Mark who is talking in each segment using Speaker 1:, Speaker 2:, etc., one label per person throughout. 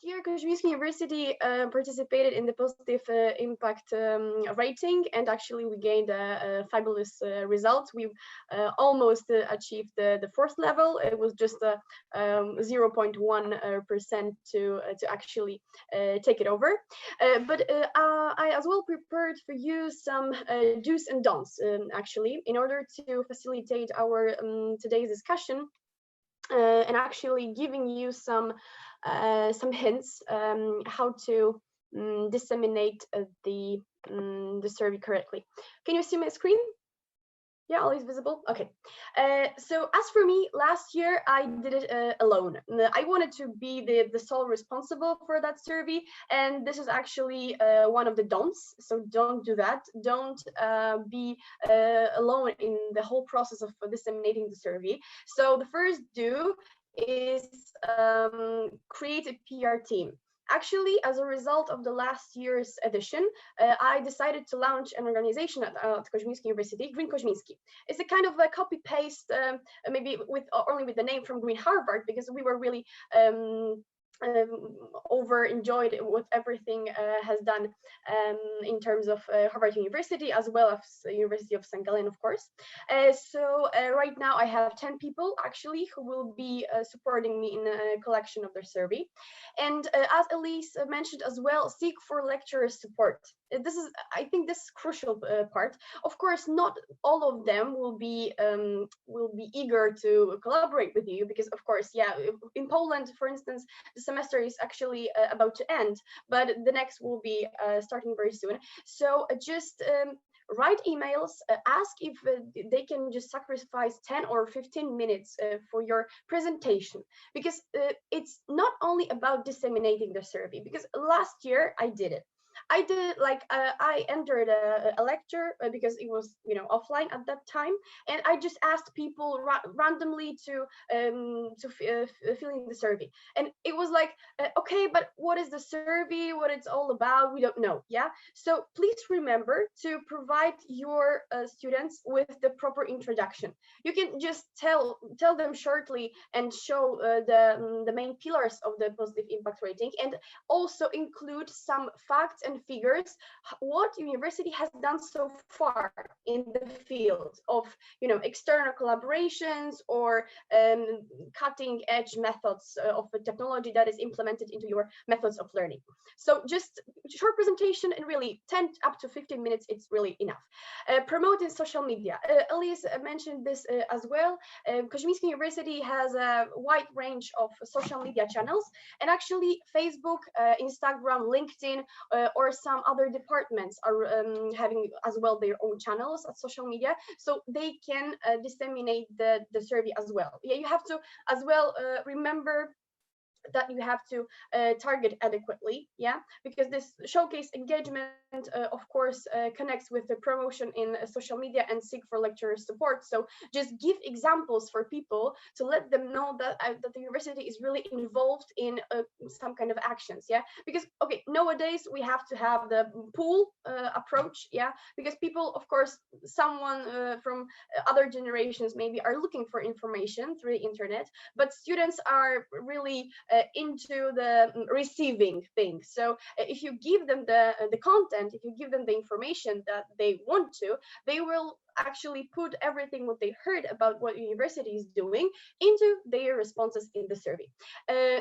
Speaker 1: year, Kozminski University participated in the positive impact rating, and actually we gained a fabulous result. We almost achieved the fourth level. It was just 0.1% to actually take it over. But I as well prepared for you some do's and don'ts, actually, in order to facilitate our today's discussion. And actually giving you some hints how to disseminate the survey correctly. Can you see my screen? Yeah, all is visible. Okay. So as for me, last year I did it alone. I wanted to be the sole responsible for that survey, and this is actually one of the don'ts. So don't do that. Don't be alone in the whole process of disseminating the survey. So the first do is create a PR team. Actually, as a result of the last year's edition, I decided to launch an organization at Kozminski University, Green Kozminski. It's a kind of a copy-paste, maybe only with the name from Green Harvard, because we were really over enjoyed what everything has done in terms of Harvard University, as well as the University of St. Gallen, of course. So right now I have 10 people actually who will be supporting me in a collection of their survey. And as Elise mentioned as well, seek for lecturer support. This is, I think, this is crucial part. Of course, not all of them will be eager to collaborate with you, because of course, yeah, in Poland, for instance, the semester is actually about to end, but the next will be starting very soon. So just write emails, ask if they can just sacrifice 10 or 15 minutes for your presentation, because it's not only about disseminating the survey, because last year I did it. I did like I entered a lecture because it was, you know, offline at that time, and I just asked people randomly to fill in the survey, and it was like okay, but what is the survey? What it's all about? We don't know. Yeah. So please remember to provide your students with the proper introduction. You can just tell them shortly and show the main pillars of the positive impact rating, and also include some facts and figures what university has done so far in the field of, you know, external collaborations or cutting edge methods of the technology that is implemented into your methods of learning. So just short presentation, and really 10 up to 15 minutes, it's really enough. Promote in social media. Elise mentioned this as well. Kozminski University has a wide range of social media channels, and actually Facebook, Instagram, LinkedIn, or some other departments are having as well their own channels at social media, so they can disseminate the survey as well. Yeah, you have to as well remember that you have to target adequately, yeah, because this showcase engagement of course connects with the promotion in social media and seek for lecturer support. So just give examples for people to let them know that that the university is really involved in some kind of actions, yeah, because okay, nowadays we have to have the pool approach, yeah, because people, of course, someone from other generations maybe are looking for information through the internet, but students are really into the receiving things. So if you give them the content, if you give them the information that they want to, they will actually put everything what they heard about what university is doing into their responses in the survey.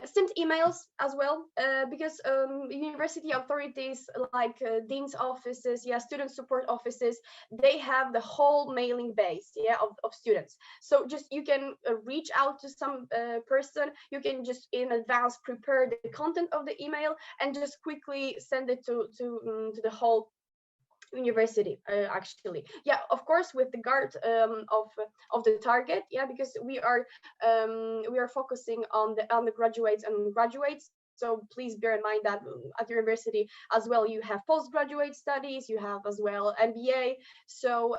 Speaker 1: Send emails as well, because university authorities like dean's offices, yeah, student support offices, they have the whole mailing base, yeah, of students. So just you can reach out to some person, you can just in advance prepare the content of the email and just quickly send it to the whole university, actually, yeah, of course, with the guard of the target, yeah, because we are focusing on the undergraduates and graduates. So please bear in mind that at university as well you have postgraduate studies, you have as well MBA. So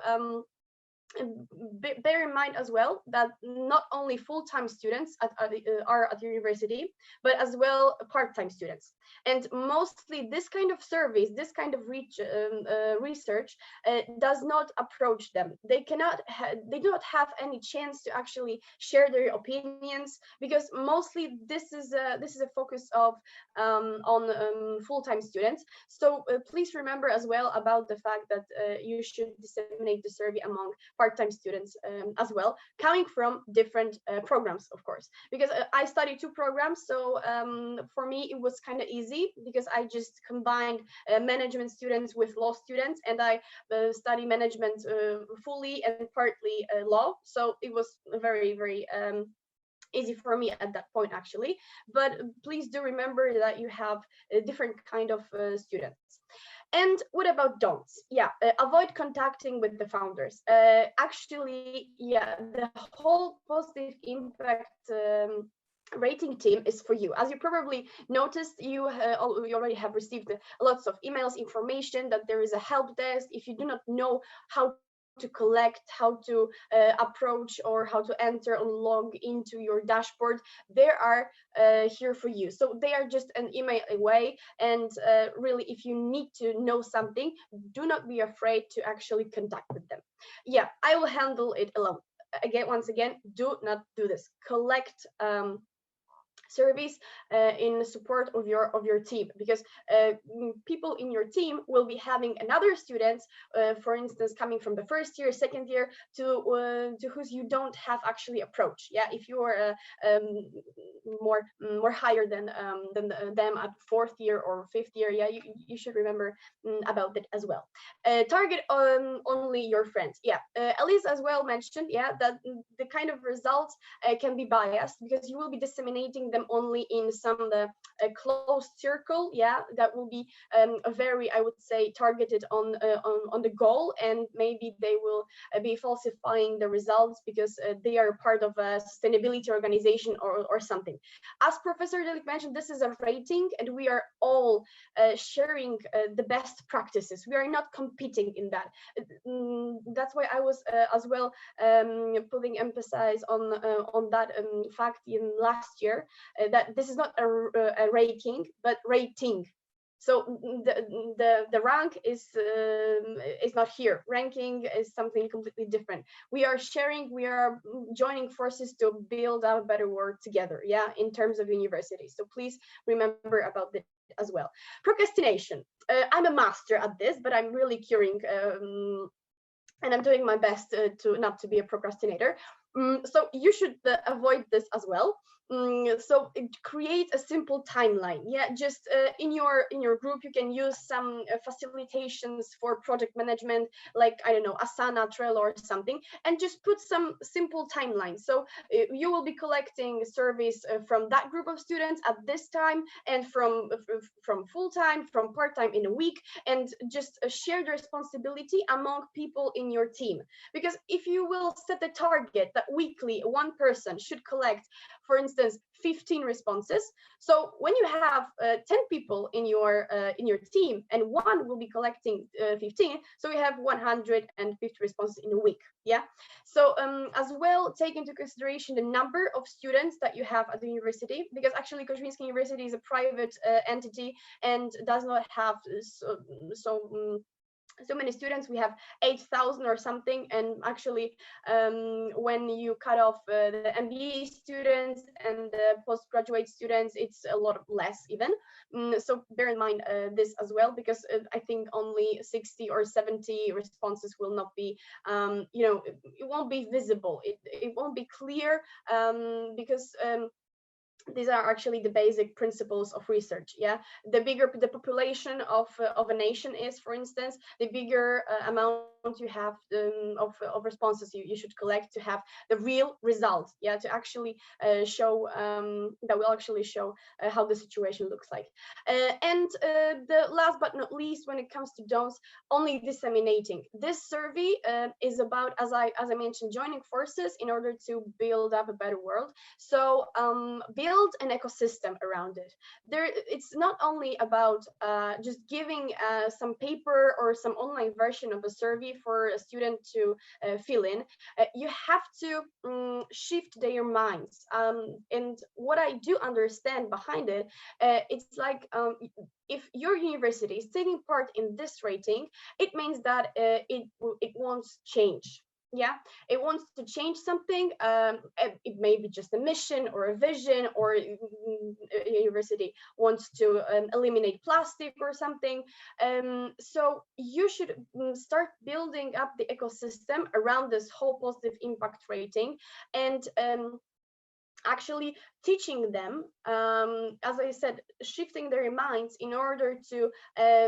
Speaker 1: bear in mind as well that not only full-time students are at the university, but as well part-time students. And mostly this kind of surveys, this kind of research does not approach them. They they do not have any chance to actually share their opinions, because mostly this is a focus of on full-time students. So please remember as well about the fact that you should disseminate the survey among part-time students as well, coming from different programs, of course, because I studied two programs. So for me, it was kind of easy because I just combined management students with law students, and I study management fully and partly law. So it was very, very easy for me at that point, actually. But please do remember that you have a different kind of students. And what about don'ts? Yeah, avoid contacting with the founders. Actually, yeah, the whole positive impact rating team is for you. As you probably noticed, you already have received lots of emails, information that there is a help desk. If you do not know how to collect, how to approach, or how to enter and log into your dashboard, they are here for you. So they are just an email away. And really, if you need to know something, do not be afraid to actually contact with them. Yeah, I will handle it alone. Again, once again, do not do this. Collect surveys in support of your team, because people in your team will be having another students, for instance, coming from the first year, second year, to whose you don't have actually approach. Yeah, if you are more higher than them at fourth year or fifth year, yeah, you should remember about that as well. Target only your friends. Yeah, Elise as well mentioned, yeah, that the kind of results can be biased, because you will be disseminating them only in some closed circle. Yeah, that will be a very, I would say, targeted on the goal, and maybe they will be falsifying the results because they are part of a sustainability organization or something. As Professor Delik mentioned, this is a rating, and we are all sharing the best practices. We are not competing in that. That's why I was as well putting emphasis on that fact in last year, that this is not a ranking, but rating. So the rank is not here. Ranking is something completely different. We are sharing, we are joining forces to build a better world together. Yeah, in terms of university. So please remember about that as well. Procrastination. I'm a master at this, but I'm really curing. And I'm doing my best to not to be a procrastinator. So you should avoid this as well. So create a simple timeline. Yeah, just in your group, you can use some facilitations for project management, like, I don't know, Asana, Trello, or something, and just put some simple timelines. So you will be collecting surveys from that group of students at this time, and from full time, from part time in a week, and just share the responsibility among people in your team. Because if you will set the target that weekly one person should collect, for instance, 15 responses, so when you have 10 people in your team, and one will be collecting 15, so you have 150 responses in a week. Yeah, so as well, take into consideration the number of students that you have at the university, because actually Kozminski University is a private entity and does not have so many students. We have 8,000 or something, and actually when you cut off the MBA students and the postgraduate students, it's a lot less even. So bear in mind this as well, because I think only 60 or 70 responses will not be it won't be visible, it won't be clear, because these are actually the basic principles of research. Yeah, the bigger the population of a nation is, for instance, the bigger amount you have of responses you should collect to have the real result. Yeah, to actually show that will actually show how the situation looks like. And the last but not least, when it comes to don'ts, only disseminating. This survey is about, as I mentioned, joining forces in order to build up a better world. So build an ecosystem around it. It's not only about just giving some paper or some online version of a survey free for a student to fill in. You have to shift their minds. And what I do understand behind it, it's like if your university is taking part in this rating, it means that it wants change. Yeah, it wants to change something. It may be just a mission or a vision, or a university wants to eliminate plastic or something. So you should start building up the ecosystem around this whole positive impact rating, and actually teaching them, as I said, shifting their minds in order to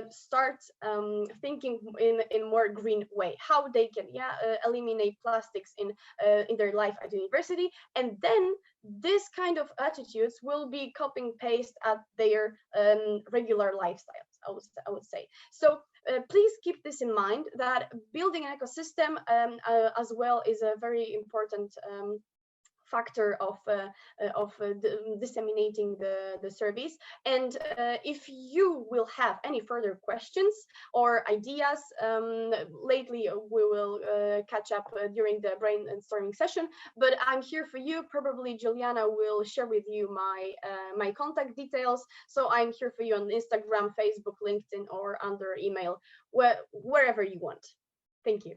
Speaker 1: start thinking in more green way, how they can eliminate plastics in their life at university. And then this kind of attitudes will be copy and paste at their regular lifestyles, I would say. So please keep this in mind, that building an ecosystem as well is a very important factor of disseminating the surveys. And if you will have any further questions or ideas, lately we will catch up during the brainstorming session, but I'm here for you. Probably Juliana will share with you my contact details, so I'm here for you on Instagram, Facebook, LinkedIn, or under email, wherever you want. Thank you.